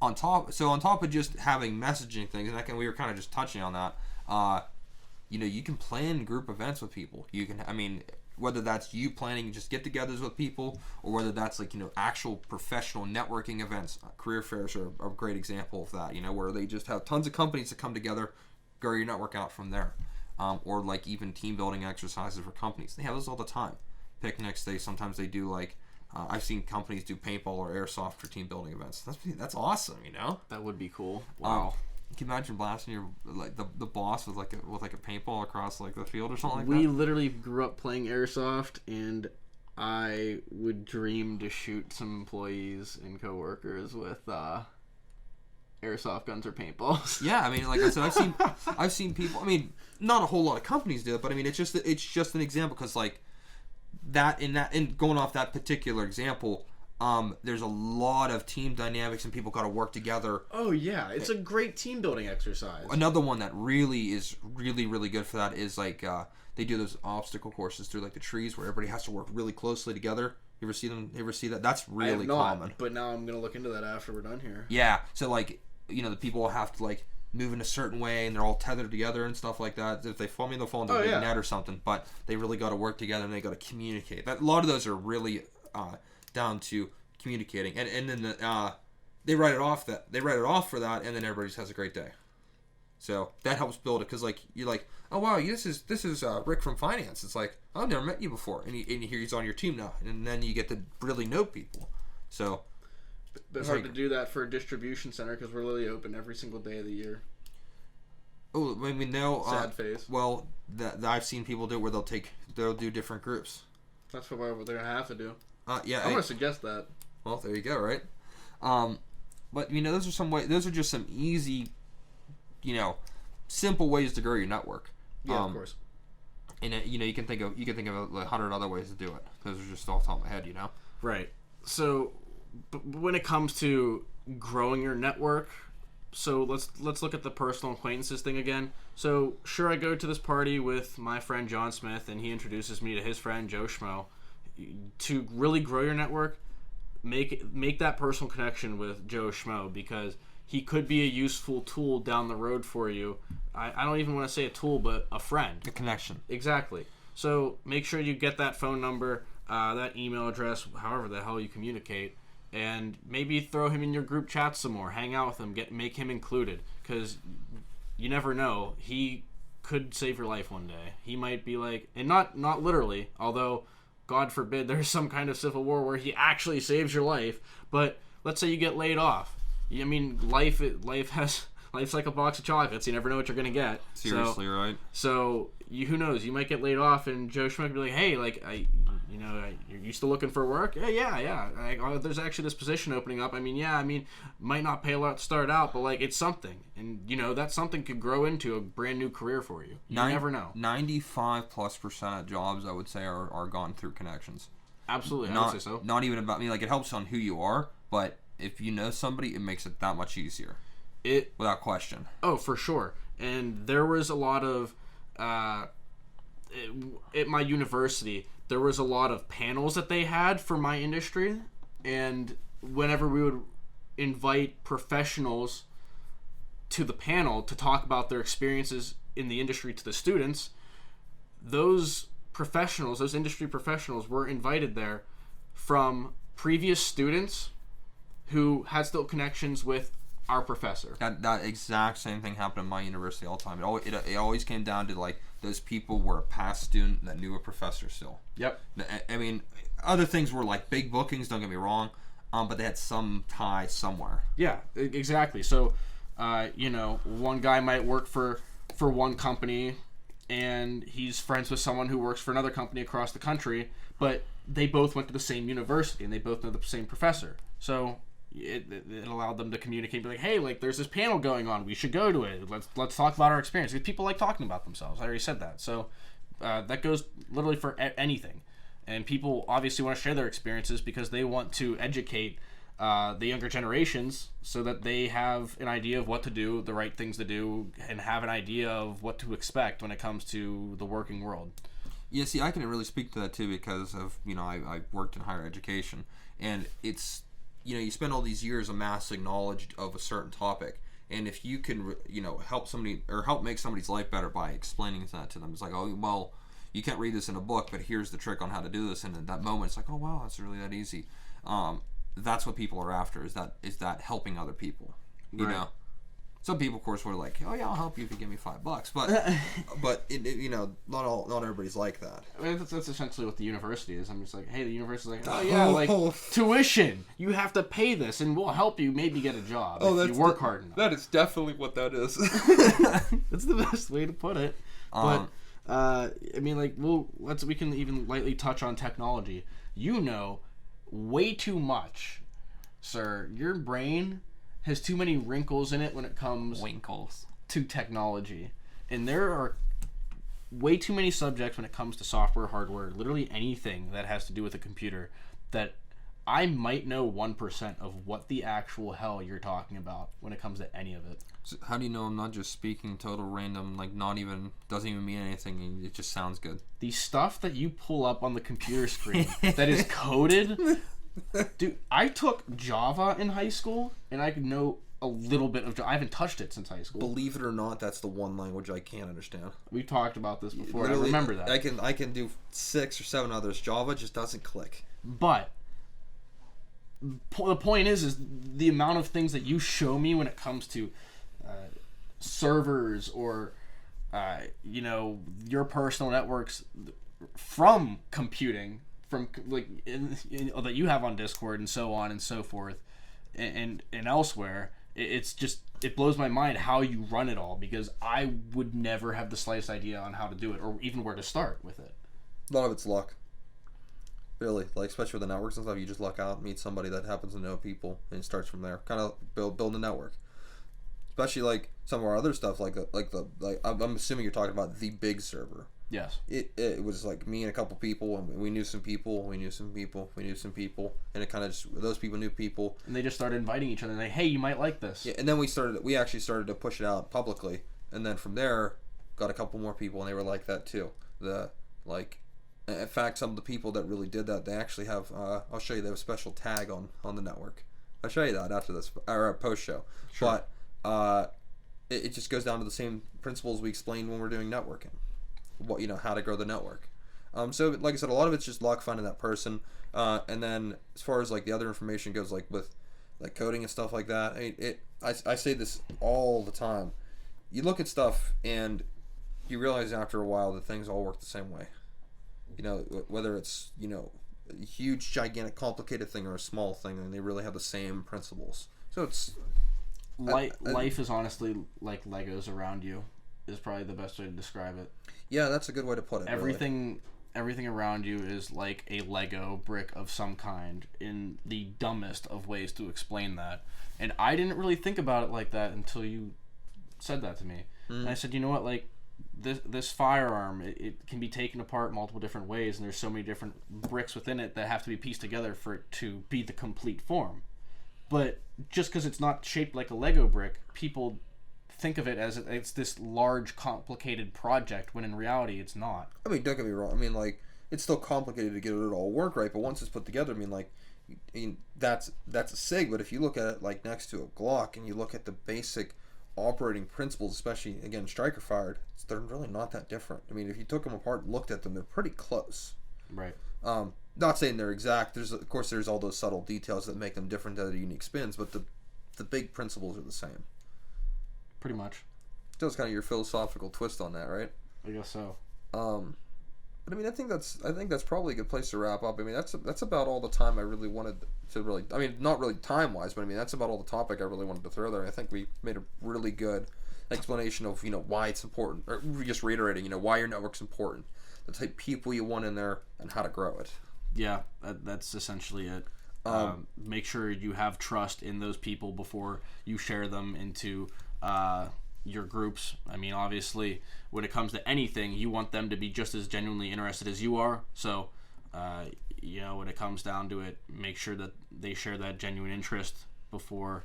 on top of just having messaging things, and we were kind of just touching on that. You can plan group events with people. You can, whether that's you planning just get-togethers with people, or whether that's like actual professional networking events. Career fairs are a great example of that. Where they just have tons of companies that come together, grow your network out from there. Or like even team building exercises for companies. They have those all the time. Picnics. Sometimes they do like I've seen companies do paintball or airsoft for team building events. That's awesome. That would be cool. Wow. Can you imagine blasting your the boss with a paintball across like the field or something like that? We literally grew up playing airsoft, and I would dream to shoot some employees and coworkers with airsoft guns or paintballs. Yeah, like I said, I've seen people. Not a whole lot of companies do it, but it's just an example because like and going off that particular example, there's a lot of team dynamics and people got to work together. Oh yeah, it's a great team building exercise. Another one that really is really good for that is like they do those obstacle courses through like the trees where everybody has to work really closely together. You ever see that? That's really common. But now I'm gonna look into that after we're done here. Yeah, so like the people will have to like move in a certain way and they're all tethered together and stuff like that. If they fall, they'll fall into a big net or something. But they really got to work together and they got to communicate. A lot of those are really down to communicating, and then they write it off for that, and then everybody just has a great day. So that helps build it because like you're like, oh wow, this is Rick from finance. It's like, oh, I've never met you before, and he's on your team now, and then you get to really know people. So. It's hard to do that for a distribution center because we're literally open every single day of the year. Oh, no. Sad face. Well, I've seen people do it where they'll do different groups. That's what they're gonna have to do. Yeah. I'm gonna suggest that. Well, there you go. Right. But those are just some easy, simple ways to grow your network. Yeah, of course. And you can think of 100 other ways to do it. Those are just off the top of my head. Right. So. But when it comes to growing your network, so let's look at the personal acquaintances thing again. So sure, I go to this party with my friend John Smith, and he introduces me to his friend Joe Schmo. To really grow your network, make that personal connection with Joe Schmo because he could be a useful tool down the road for you. I don't even want to say a tool, but a friend. A connection. Exactly. So make sure you get that phone number, that email address, however the hell you communicate. And maybe throw him in your group chat some more. Hang out with him. Make him included. Because you never know. He could save your life one day. He might be like... And not literally. Although, God forbid, there's some kind of civil war where he actually saves your life. But let's say you get laid off. Life has... Life's like a box of chocolates. You never know what you're gonna get. Seriously, right? So who knows? You might get laid off, and Joe Schmidt be like, "Hey, like you're still looking for work? Yeah. There's actually this position opening up. Might not pay a lot to start out, but like it's something, and that something could grow into a brand new career for you. You never know. 95+% of jobs, I would say, are gone through connections. Absolutely, I would say so. Not even about me. Like it helps on who you are, but if you know somebody, it makes it that much easier. Without question. Oh, for sure. And there was a lot of at my university, there was a lot of panels that they had for my industry, and whenever we would invite professionals to the panel to talk about their experiences in the industry to the students, those industry professionals were invited there from previous students who had still connections with our professor. That exact same thing happened at my university all the time. It always came down to like those people were a past student that knew a professor still. Yep. I mean, other things were like big bookings. Don't get me wrong, but they had some tie somewhere. Yeah, exactly. So, one guy might work for one company, and he's friends with someone who works for another company across the country, but they both went to the same university and they both know the same professor. So it allowed them to communicate, be like, hey, like there's this panel going on, we should go to it, let's talk about our experience, because people like talking about themselves. I already said that. So that goes literally for anything, and people obviously want to share their experiences because they want to educate the younger generations so that they have an idea of what to do, the right things to do, and have an idea of what to expect when it comes to the working world. Yeah, see, I can really speak to that too because of, I worked in higher education, and it's, you spend all these years amassing knowledge of a certain topic, and if you can, help somebody or help make somebody's life better by explaining that to them, it's like, oh, well, you can't read this in a book, but here's the trick on how to do this, and in that moment, it's like, oh, wow, that's really that easy. That's what people are after, is that helping other people, you know? Some people, of course, were like, oh, yeah, I'll help you if you give me $5, but not everybody's like that. I mean, that's essentially what the university is. I'm just like, hey, the university's like, oh, yeah, like, tuition, you have to pay this, and we'll help you maybe get a job if you work hard enough. That is definitely what that is. That's the best way to put it. But, we can even lightly touch on technology. Way too much, sir. Your brain has too many wrinkles in it when it comes to technology, and there are way too many subjects when it comes to software, hardware, literally anything that has to do with a computer, that I might know 1% of what the actual hell you're talking about when it comes to any of it. So how do you know I'm not just speaking total random, like doesn't even mean anything, and it just sounds good? The stuff that you pull up on the computer screen that is coded. Dude, I took Java in high school, and I know a little bit of Java. I haven't touched it since high school. Believe it or not, that's the one language I can't understand. We've talked about this before. Literally, I remember that. I can do 6 or 7 others. Java just doesn't click. But the point is the amount of things that you show me when it comes to servers or your personal networks from computing, from that you have on Discord and so on and so forth, and elsewhere. It blows my mind how you run it all, because I would never have the slightest idea on how to do it or even where to start with it. A lot of it's luck. Really, like especially with the networks and stuff, you just luck out, meet somebody that happens to know people, and it starts from there. Kind of build a network. Especially like some of our other stuff, like I'm assuming you're talking about the big server. Yes. It was like me and a couple people, and we knew some people, and it kind of just, those people knew people, and they just started inviting each other. Like, hey, you might like this. Yeah, and then we actually started to push it out publicly, and then from there, got a couple more people, and they were like that too. In fact, some of the people that really did that, they actually have. I'll show you. They have a special tag on the network. I'll show you that after this or post show. Sure. But it just goes down to the same principles we explained when we're doing networking. How to grow the network. So like I said, a lot of it's just luck, finding that person, and then as far as like the other information goes, like with like coding and stuff like that, I say this all the time. You look at stuff and you realize after a while that things all work the same way. Whether it's a huge, gigantic, complicated thing or a small thing, and they really have the same principles. So Life is honestly like Legos around you. Is probably the best way to describe it. Yeah, that's a good way to put it. Everything around you is like a Lego brick of some kind, in the dumbest of ways to explain that. And I didn't really think about it like that until you said that to me. And I said, you know what, like this firearm, it can be taken apart multiple different ways, and there's so many different bricks within it that have to be pieced together for it to be the complete form. But just because it's not shaped like a Lego brick, people think of it as it's this large, complicated project, when in reality it's not. I mean, don't get me wrong. I mean, like, it's still complicated to get it all work right, but once it's put together, I mean, like, that's a SIG, but if you look at it, like, next to a Glock, and you look at the basic operating principles, especially, again, striker fired, they're really not that different. I mean, if you took them apart and looked at them, they're pretty close. Right. Not saying they're exact. Of course, there's all those subtle details that make them different, that are unique spins, but the big principles are the same. Pretty much. That was kind of your philosophical twist on that, right? I guess so. But I mean, I think that's probably a good place to wrap up. I mean, that's about all the time I really wanted to really. I mean, not really time wise, but I mean, that's about all the topic I really wanted to throw there. I think we made a really good explanation of why it's important, or just reiterating why your network's important, the type of people you want in there, and how to grow it. Yeah, that's essentially it. Make sure you have trust in those people before you share them into your groups. I mean, obviously, when it comes to anything, you want them to be just as genuinely interested as you are. So, when it comes down to it, make sure that they share that genuine interest before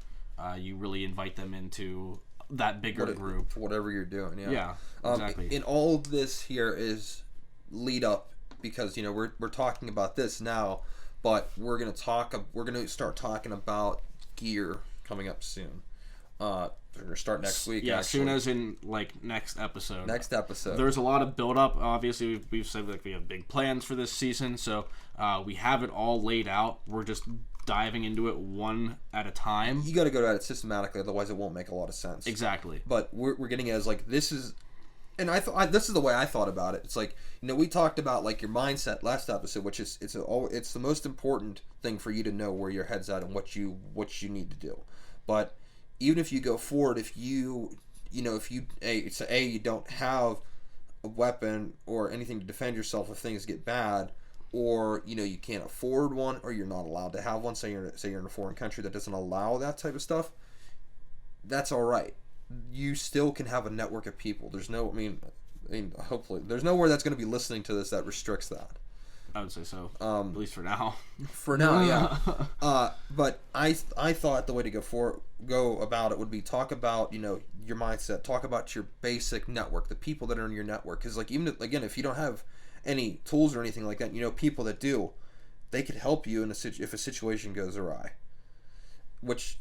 you really invite them into that bigger group. Whatever you're doing, yeah. Yeah, exactly. And all of this here is lead up, because we're talking about this now, but we're gonna start talking about gear coming up soon. We're gonna start next week. Yeah, soon as in like next episode. There's a lot of build up. Obviously, we've said like we have big plans for this season, so we have it all laid out. We're just diving into it one at a time. You got to go at it systematically, otherwise it won't make a lot of sense. Exactly. But we're getting it as like this is. And this is the way I thought about it. It's like, we talked about like your mindset last episode, which is it's the most important thing for you to know where your head's at and what you need to do. But even if you go forward, if you don't have a weapon or anything to defend yourself if things get bad, or you can't afford one, or you're not allowed to have one. Say you're in a foreign country that doesn't allow that type of stuff. That's all right. You still can have a network of people. There's no, I mean, hopefully, there's nowhere that's going to be listening to this that restricts that. I would say so. At least for now. For now, yeah. But I thought the way to go about it would be talk about your mindset, talk about your basic network, the people that are in your network. Because like even again, if you don't have any tools or anything like that, people that do, they could help you if a situation goes awry. Which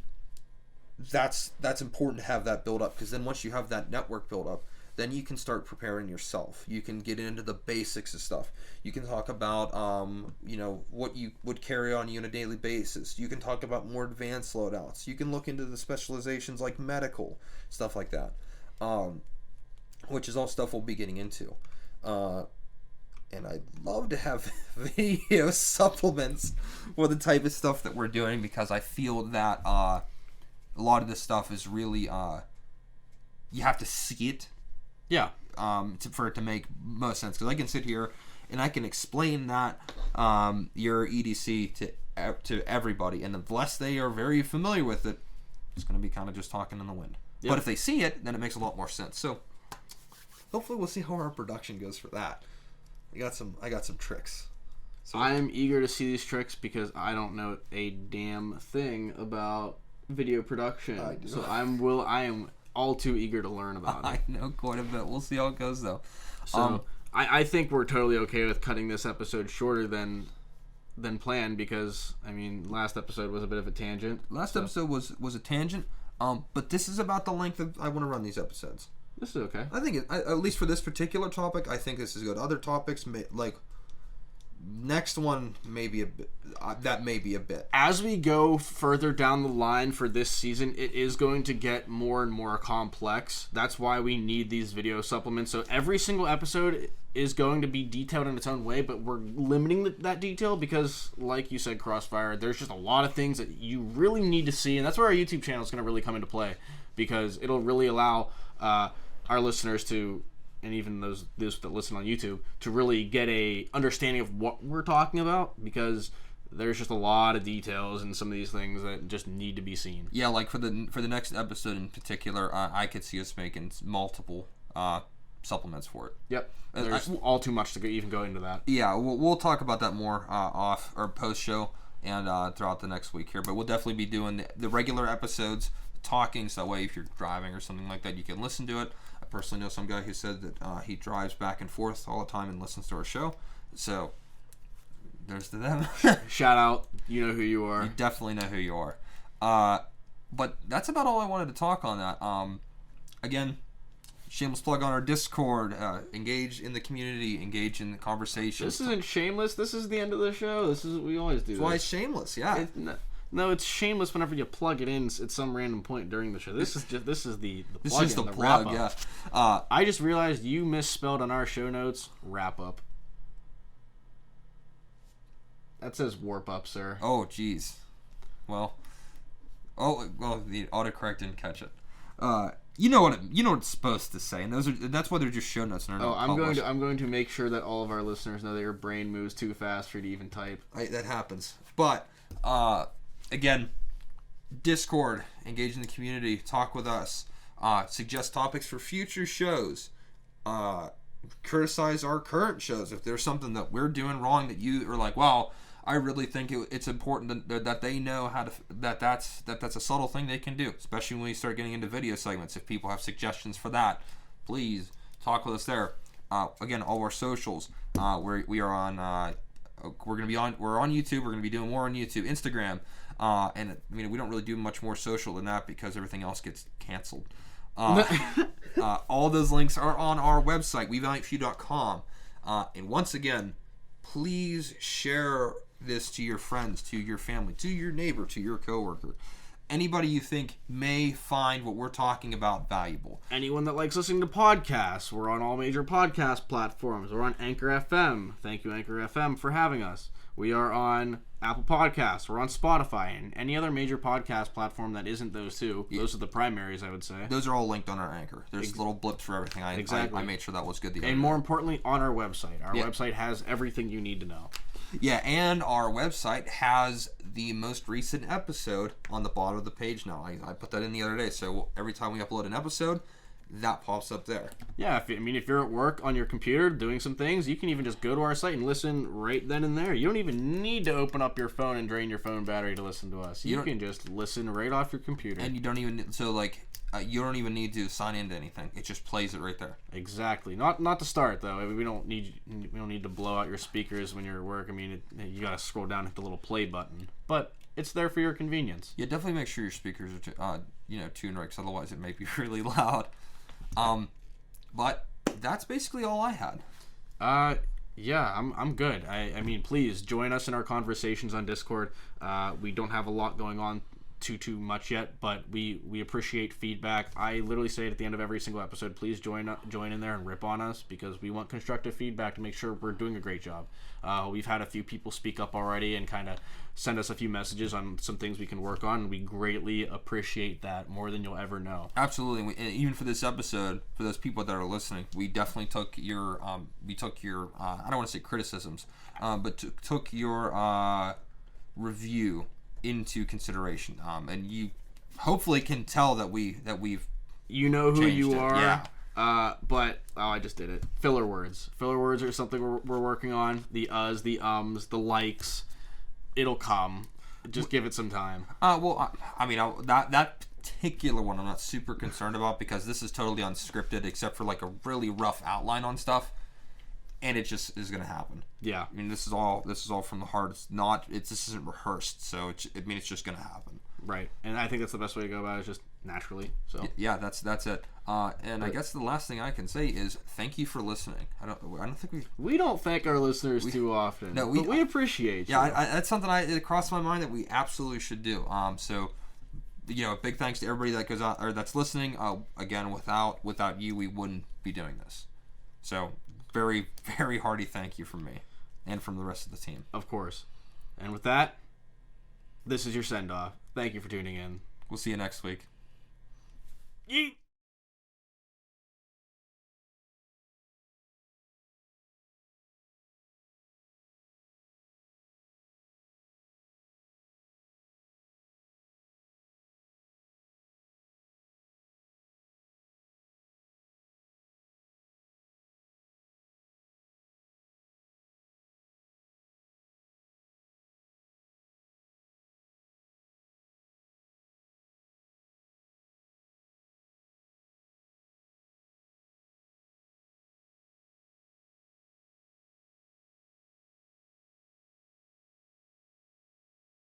that's important to have that build up, because then once you have that network build up, then you can start preparing yourself. You can get into the basics of stuff. You can talk about what you would carry on you on a daily basis. You can talk about more advanced loadouts. You can look into the specializations like medical, stuff like that, which is all stuff we'll be getting into. And I'd love to have video supplements for the type of stuff that we're doing, because I feel that a lot of this stuff is really you have to see it. Yeah. For it to make most sense, because I can sit here and I can explain that your EDC to everybody, and unless they are very familiar with it, it's going to be kind of just talking in the wind. Yep. But if they see it, then it makes a lot more sense. So hopefully we'll see how our production goes for that. I got some tricks. So I am eager to see these tricks, because I don't know a damn thing about video production. I do. So I am all too eager to learn about it. I know quite a bit. We'll see how it goes, though. So I think we're totally okay with cutting this episode shorter than planned, because I mean, last episode was a bit of a tangent. Episode was a tangent. But this is about the length of I want to run these episodes. This is okay. I think at least for this particular topic, I think this is good. Other topics like next one maybe a bit. That may be a bit. As we go further down the line for this season, it is going to get more and more complex. That's why we need these video supplements. So every single episode is going to be detailed in its own way, but we're limiting that detail because, like you said, Crossfire, there's just a lot of things that you really need to see, and that's where our YouTube channel is going to really come into play, because it'll really allow our listeners to, and even those that listen on YouTube, to really get a understanding of what we're talking about, because there's just a lot of details in some of these things that just need to be seen. Yeah, like for the next episode in particular, I could see us making multiple supplements for it. Yep. There's all too much to even go into that. Yeah, we'll talk about that more off or post show and throughout the next week here. But we'll definitely be doing the regular episodes, talking, so that way if you're driving or something like that, you can listen to it. I personally know some guy who said that he drives back and forth all the time and listens to our show. So there's to them. Shout out. You know who you are. You definitely know who you are. But that's about all I wanted to talk on that. Again, shameless plug on our Discord. Engage in the community. Engage in the conversation. This isn't shameless. This is the end of the show. This is what we always do. That's why it's shameless. Yeah. No, it's shameless whenever you plug it in at some random point during the show. This is the plug. This is the wrap plug. up. Yeah. I just realized you misspelled on our show notes wrap up. That says warp up, sir. Oh, jeez. Well, the autocorrect didn't catch it. You know what it's supposed to say, and that's why they're just show notes. And I'm going to make sure that all of our listeners know that your brain moves too fast for you to even type. That happens. But again, Discord, engage in the community, talk with us, suggest topics for future shows, criticize our current shows if there's something that we're doing wrong that you are like, wow, I really think it's important that they know how to that's a subtle thing they can do, especially when we start getting into video segments. If people have suggestions for that, please talk with us there. Again, all our socials, we are on. We're on YouTube. We're gonna be doing more on YouTube, Instagram, and I mean we don't really do much more social than that because everything else gets canceled. All those links are on our website, WeValiantFew.com. And once again, please share this to your friends, to your family, to your neighbor, to your coworker. Anybody you think may find what we're talking about valuable. Anyone that likes listening to podcasts. We're on all major podcast platforms. We're on Anchor FM. Thank you, Anchor FM, for having us. We are on Apple Podcasts. We're on Spotify and any other major podcast platform that isn't those two. Yeah. Those are the primaries, I would say. Those are all linked on our Anchor. There's little blips for everything. I made sure that was good. And more importantly, on our website. Our website has everything you need to know. Yeah, and our website has the most recent episode on the bottom of the page now. I put that in the other day, so every time we upload an episode, that pops up there. Yeah, if you're at work on your computer doing some things, you can even just go to our site and listen right then and there. You don't even need to open up your phone and drain your phone battery to listen to us. You can just listen right off your computer. And you don't even you don't even need to sign into anything. It just plays it right there. Exactly. Not to start though. We don't need to blow out your speakers when you're at work. I mean, you gotta scroll down and hit the little play button. But it's there for your convenience. Yeah, definitely make sure your speakers are tuned right, because otherwise it may be really loud. But that's basically all I had. Yeah, I'm good. I mean, please join us in our conversations on Discord. We don't have a lot going on too much yet, but we appreciate feedback. I literally say it at the end of every single episode, please join in there and rip on us, because we want constructive feedback to make sure we're doing a great job. We've had a few people speak up already and kind of send us a few messages on some things we can work on, and we greatly appreciate that more than you'll ever know. Absolutely. And even for this episode, for those people that are listening, we definitely took your I don't want to say criticisms, but took your review into consideration, and you hopefully can tell that we've you know who you are. Yeah. But I just did it. Filler words are something we're working on. The uhs, the ums, the likes, it'll come. Just give it some time. That particular one I'm not super concerned about, because this is totally unscripted except for like a really rough outline on stuff. And it just is going to happen. Yeah. I mean, this is all from the heart. This isn't rehearsed, so it's just going to happen. Right. And I think that's the best way to go about it, is just naturally. So yeah, that's it. I guess the last thing I can say is thank you for listening. I don't think we don't thank our listeners too often. No, but we appreciate you. Yeah, that's something it crossed my mind that we absolutely should do. So big thanks to everybody that goes out or that's listening. Again, without you, we wouldn't be doing this. So very, very hearty thank you from me and from the rest of the team. Of course. And with that, this is your send-off. Thank you for tuning in. We'll see you next week. Yeet!